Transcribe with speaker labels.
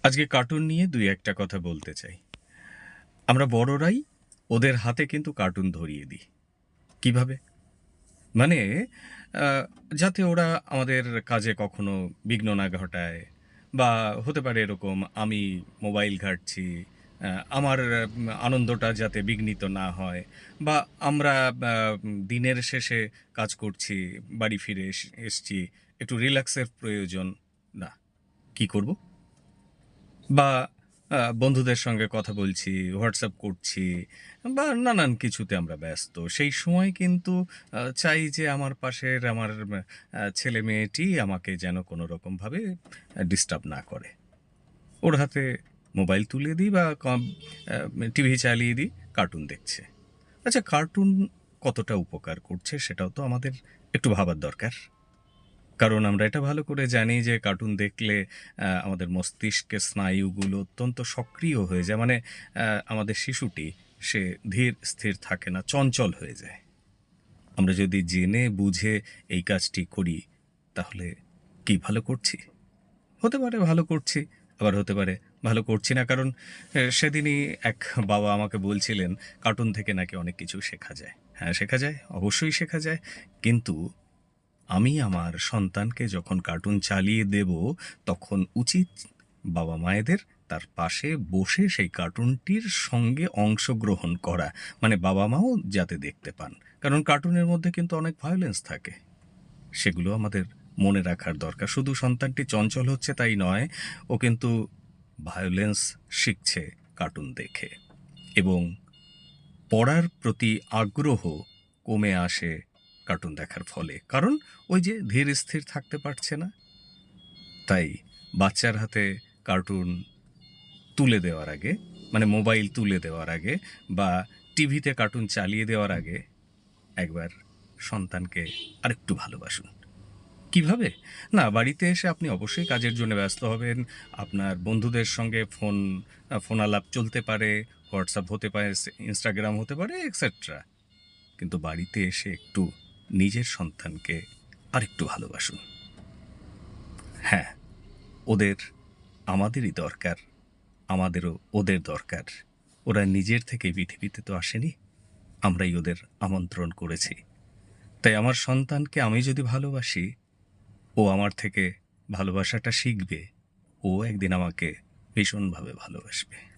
Speaker 1: আজকে কার্টুন নিয়ে ২-১ টা কথা বলতে চাই। আমরা বড়রাই ওদের হাতে কিন্তু কার্টুন ধরিয়ে দিই। কিভাবে? মানে আ যাতে ওরা আমাদের কাজে কখনো বিঘ্ন না ঘটায় বা হতে পারে এরকম আমি মোবাইল ঘাঁটছি, আমার আনন্দটা যাতে বিঘ্নিত না হয় বা আমরা আ দিনের শেষে কাজ করছি, বাড়ি ফিরে এসছি, একটু রিল্যাক্সের প্রয়োজন। না, কি করব? বা বন্ধুদের সঙ্গে কথা বলছি, WhatsApp করছি বা নানান কিছুতে আমরা ব্যস্ত। সেই সময় কিন্তু চাই যে আমার পাশের আমার ছেলে-মেয়েটি আমাকে যেন কোনরকমভাবে ডিস্টার্ব না করে। ওর হাতে মোবাইল তুলে দিই বা টিভি চালিয়ে দিই, কার্টুন দেখছে। আচ্ছা কার্টুন কতটা উপকার করছে সেটাও তো আমাদের একটু ভাবার দরকার। কারণ আমরা এটা ভালো করে জানি যে কার্টুন দেখলে আমাদের মস্তিষ্কের স্নায়ুগুলো অত্যন্ত সক্রিয় হয়ে যায়। মানে আমাদের শিশুটি সে ধীর স্থির থাকে না, চঞ্চল হয়ে যায়। আমরা যদি জেনে বুঝে এই কাজটি করি তাহলে কি ভালো করছি? হতে পারে ভালো করছি, আবার হতে পারে ভালো করছি না। কারণ সেদিনই এক বাবা আমাকে বলছিলেন কার্টুন থেকে নাকি অনেক কিছু শেখা যায়। হ্যাঁ, শেখা যায়, অবশ্যই শেখা যায়। কিন্তু আমি আমার সন্তানকে যখন কার্টুন চালিয়ে দেব, তখন উচিত বাবা-মায়েদের তার পাশে বসে সেই কার্টুনটির সঙ্গে অংশগ্রহণ করা। মানে বাবা-মাও যাতে দেখতে পান। কারণ কার্টুনের মধ্যে কিন্তু অনেক ভায়োলেন্স থাকে। সেগুলো আমাদের মনে রাখার দরকার। শুধু সন্তানটি চঞ্চল হচ্ছে তাই নয়, ও কিন্তু ভায়োলেন্স শিখছে কার্টুন দেখে এবং পড়ার প্রতি আগ্রহ কমে আসে কার্টুন দেখার ফলে। কারণ ওই যে ধীর স্থির থাকতে পারছে না। তাই বাচ্চার হাতে কার্টুন তুলে দেওয়ার আগে, মানে মোবাইল তুলে দেওয়ার আগে বা টিভিতে কার্টুন চালিয়ে দেওয়ার আগে একবার সন্তানকে আরেকটু ভালোবাসুন। কিভাবে? না, বাড়িতে এসে আপনি অবশ্যই কাজের জন্য ব্যস্ত হবেন। আপনার বন্ধুদের সঙ্গে ফোনালাপ চলতে পারে, WhatsApp হতে পারে, Instagram হতে পারে এটসেট্রা। কিন্তু বাড়িতে এসে একটু নিজের সন্তানকে আরেকটু ভালোবাসুন। হ্যাঁ, ওদের আমাদেরই দরকার, আমাদেরও ওদের দরকার। ওরা নিজের থেকে পৃথিবীতে তো আসেনি, আমরাই ওদের আমন্ত্রণ করেছি। তাই আমার সন্তানকে আমি যদি ভালোবাসি, ও আমার থেকে ভালোবাসাটা শিখবে। ও একদিন আমাকে ভীষণভাবে ভালোবাসবে।